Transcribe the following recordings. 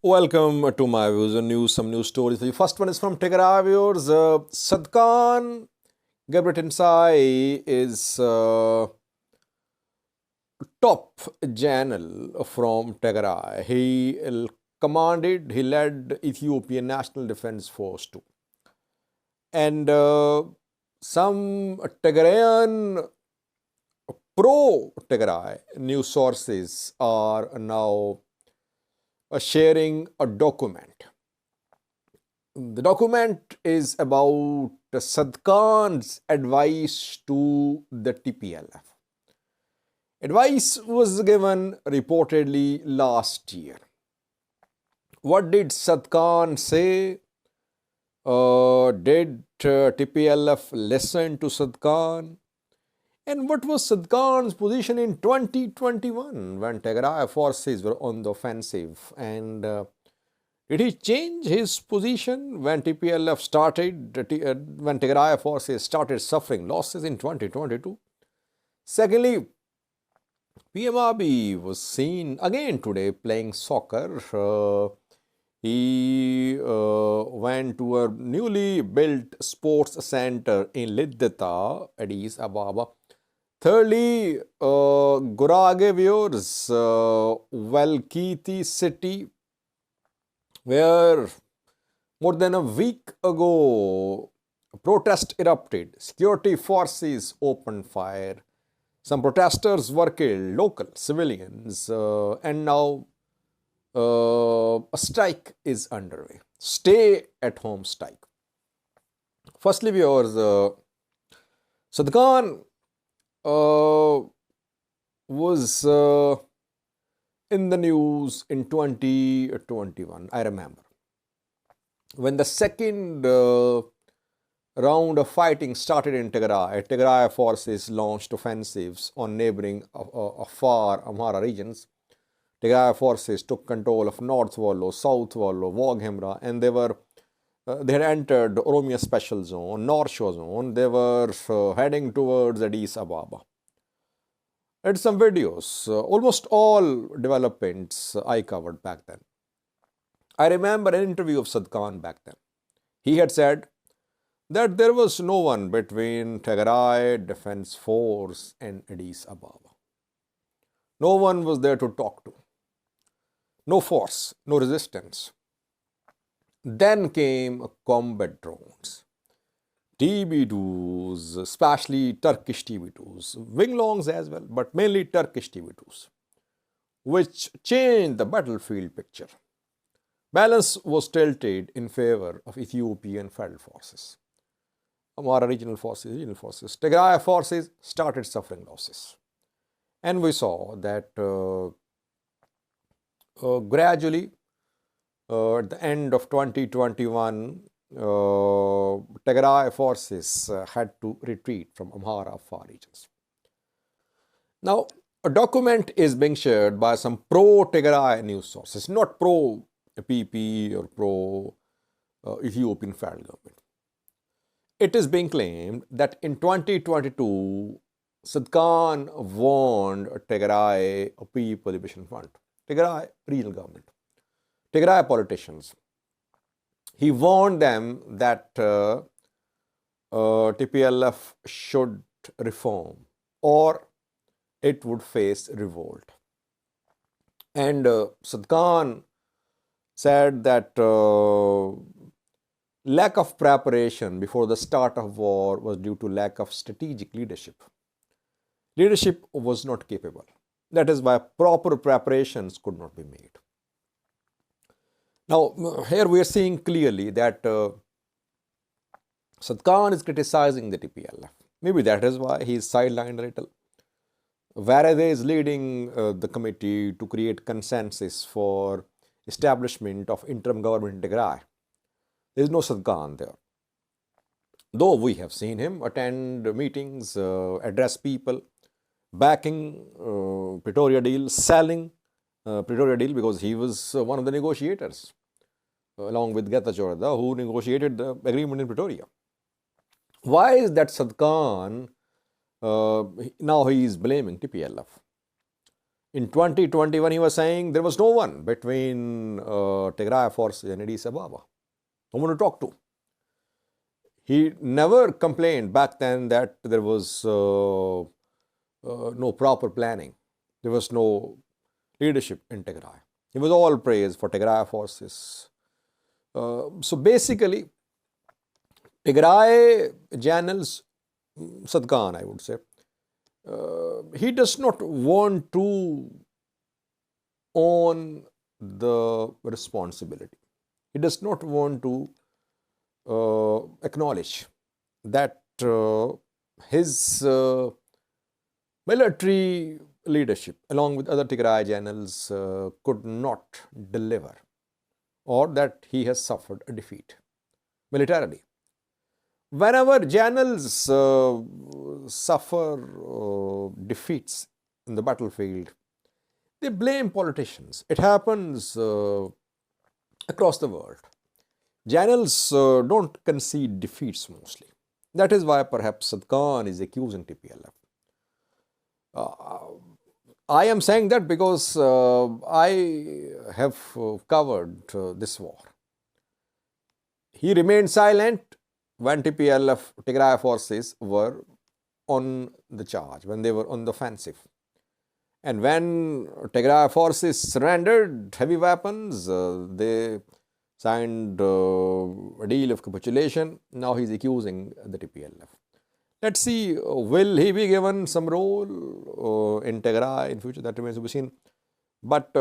Welcome to my views and news, some news stories. The first one is from Tigray viewers. Tsadkan Gabriel is top general from Tigray. He led Ethiopian National Defense Force too. And some Tigrayan pro-Tigray news sources are now sharing a document. The document is about Tsadkan's advice to the TPLF. Advice was given reportedly last year. What did Tsadkan say? Did TPLF listen to Tsadkan? And what was Tsadkan's position in 2021 when Tigray forces were on the offensive? And did he change his position when TPLF when Tigray forces started suffering losses in 2022? Secondly, PM Abiy was seen again today playing soccer. He went to a newly built sports center in Liddeta, Addis Ababa. Thirdly, Gurage viewers, Wolkite city, where more than a week ago a protest erupted. Security forces opened fire. Some protesters were killed, local civilians, and now a strike is underway. Stay at home strike. Firstly, viewers, Tsadkan was in the news in 2021, I remember. When the second round of fighting started in Tigray forces launched offensives on neighboring far Amhara regions. Tigray forces took control of North Wollo, South Wollo, Waghemra, and they had entered the Oromia Special Zone, North Shore Zone. They were heading towards Addis Ababa. I had some videos, almost all developments I covered back then. I remember an interview of Tsadkan back then. He had said that there was no one between Tigray Defense Force and Addis Ababa. No one was there to talk to. No force, no resistance. Then came combat drones, TB2s, especially Turkish TB2s, Winglongs as well, but mainly Turkish TB2s, which changed the battlefield picture. Balance was tilted in favor of Ethiopian federal forces. Amhara regional forces. Tigray forces started suffering losses. And we saw that gradually, at the end of 2021, Tigray forces had to retreat from Amhara far regions. Now, a document is being shared by some pro-Tigray news sources, not pro-PP or pro-Ethiopian federal government. It is being claimed that in 2022, Tsadkan warned Tigray People Liberation Front, Tigray regional government, Tigray politicians. He warned them that TPLF should reform or it would face revolt. And Tsadkan said that lack of preparation before the start of war was due to lack of strategic leadership. Leadership was not capable. That is why proper preparations could not be made. Now, here we are seeing clearly that Tsadkan is criticizing the TPLF. Maybe that is why he is sidelined a little. Varade is leading the committee to create consensus for establishment of interim government in Tigray. There is no Tsadkan there. Though we have seen him attend meetings, address people, backing Pretoria deal, selling Pretoria deal, because he was one of the negotiators along with Getachew, who negotiated the agreement in Pretoria. Why is that Tsadkan now he is blaming TPLF? In 2021, he was saying there was no one between Tigray forces and Addis Ababa. No one to talk to. He never complained back then that there was no proper planning. There was no leadership in Tigray. He was all praise for Tigray forces. So basically, Tigray generals, Tsadkan, I would say, he does not want to own the responsibility. He does not want to acknowledge that his military leadership, along with other Tigray generals, could not deliver, or that he has suffered a defeat militarily. Whenever generals suffer defeats in the battlefield, they blame politicians. It happens across the world. Generals don't concede defeats mostly. That is why perhaps Tsadkan is accusing TPLF. I am saying that because I have covered this war. He remained silent when TPLF, Tigray forces, were on the charge, when they were on the offensive. And when Tigray forces surrendered heavy weapons, they signed a deal of capitulation. Now he is accusing the TPLF. Let's see, will he be given some role in Tigray in future? That remains to be seen. But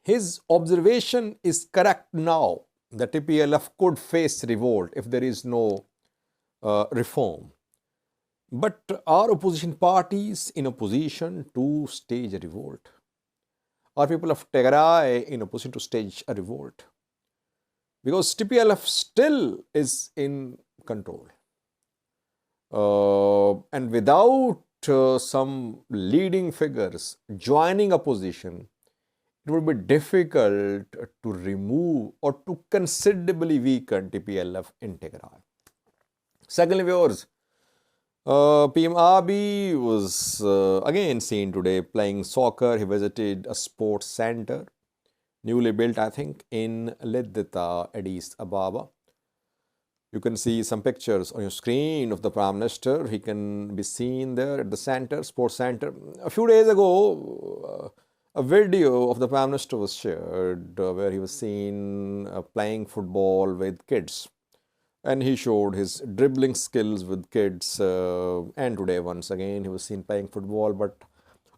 his observation is correct now. The TPLF could face revolt if there is no reform. But are opposition parties in a position to stage a revolt? Are people of Tigray in a position to stage a revolt? Because TPLF still is in control. And without some leading figures joining opposition, it would be difficult to remove or to considerably weaken TPLF in Tigray. Secondly, viewers, PM Abiy was again seen today playing soccer. He visited a sports center, newly built, I think, in Liddita, Addis Ababa. You can see some pictures on your screen of the Prime Minister. He can be seen there at the center, sports center. A few days ago, a video of the Prime Minister was shared where he was seen playing football with kids. And he showed his dribbling skills with kids. And today, once again, he was seen playing football. But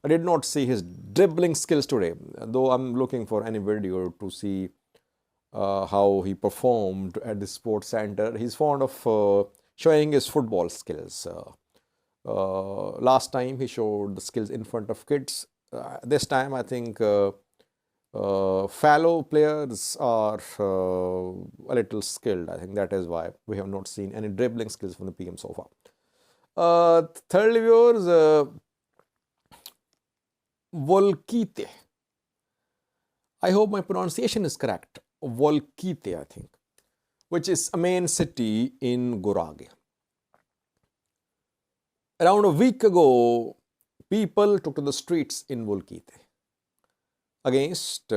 I did not see his dribbling skills today, though I'm looking for any video to see how he performed at the sports center. He's fond of showing his football skills. Last time he showed the skills in front of kids. This time I think fellow players are a little skilled. I think that is why we have not seen any dribbling skills from the PM so far. Thirdly, viewers, Wolkite. I hope my pronunciation is correct. Wolkite, I think, which is a main city in Gurage. Around a week ago, people took to the streets in Wolkite against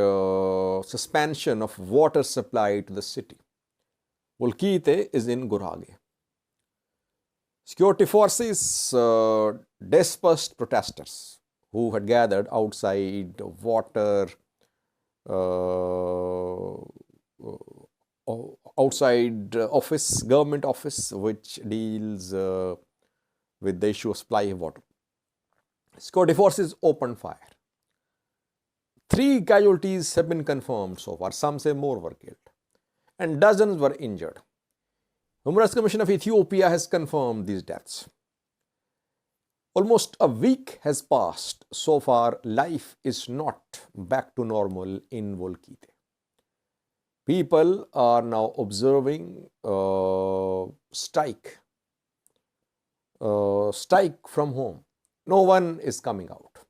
suspension of water supply to the city. Wolkite is in Gurage. Security forces dispersed protesters who had gathered outside water outside office, government office, which deals with the issue of supply of water. Security forces opened fire. 3 casualties have been confirmed so far. Some say more were killed, and dozens were injured. Human Rights Commission of Ethiopia has confirmed these deaths. Almost a week has passed. So far, life is not back to normal in Wolkite. People are now observing strike from home. No one is coming out.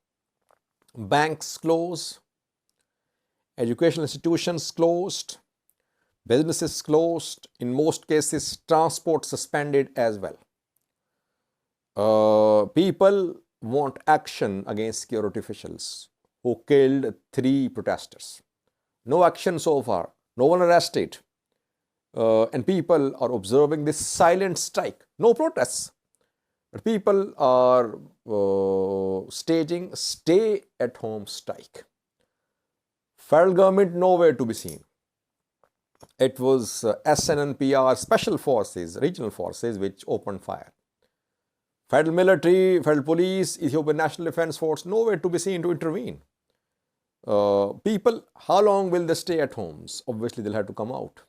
Banks closed, educational institutions closed, businesses closed. In most cases, transport suspended as well. People want action against security officials who killed 3 protesters. No action so far, no one arrested. And people are observing this silent strike. No protests, but people are staging stay-at-home strike. Federal government nowhere to be seen. It was SNNPR special forces, regional forces, which opened fire. Federal military, federal police, Ethiopian National Defense Force, nowhere to be seen to intervene. People, how long will they stay at homes? Obviously, they'll have to come out.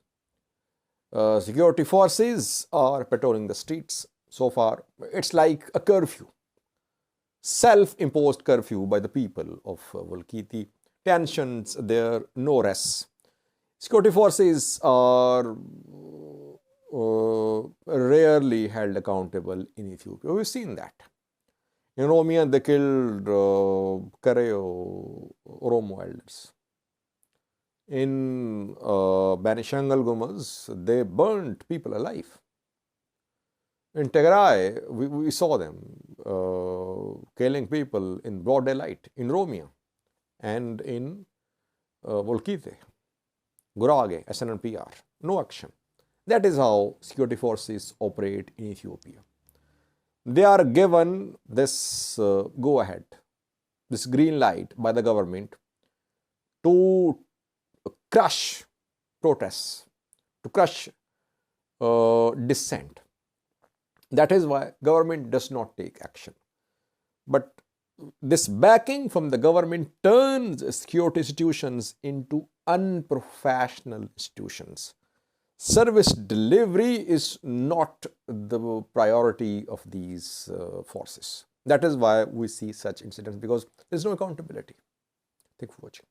Security forces are patrolling the streets. So far, it's like a curfew, self-imposed curfew by the people of Wolkite. Tensions there, no rest. Security forces are rarely held accountable in Ethiopia. We've seen that. In Oromia, they killed Kareo Oromo elders. In Banishangal Gumuz, they burnt people alive. In Tigray, we saw them killing people in broad daylight in Oromia and in Wolkite Gurage, SNNPR. No action. That is how security forces operate in Ethiopia. They are given this go-ahead, this green light by the government to crush protests, to crush dissent. That is why government does not take action. But this backing from the government turns security institutions into unprofessional institutions. Service delivery is not the priority of these forces. That is why we see such incidents, because there is no accountability. Thank you for watching.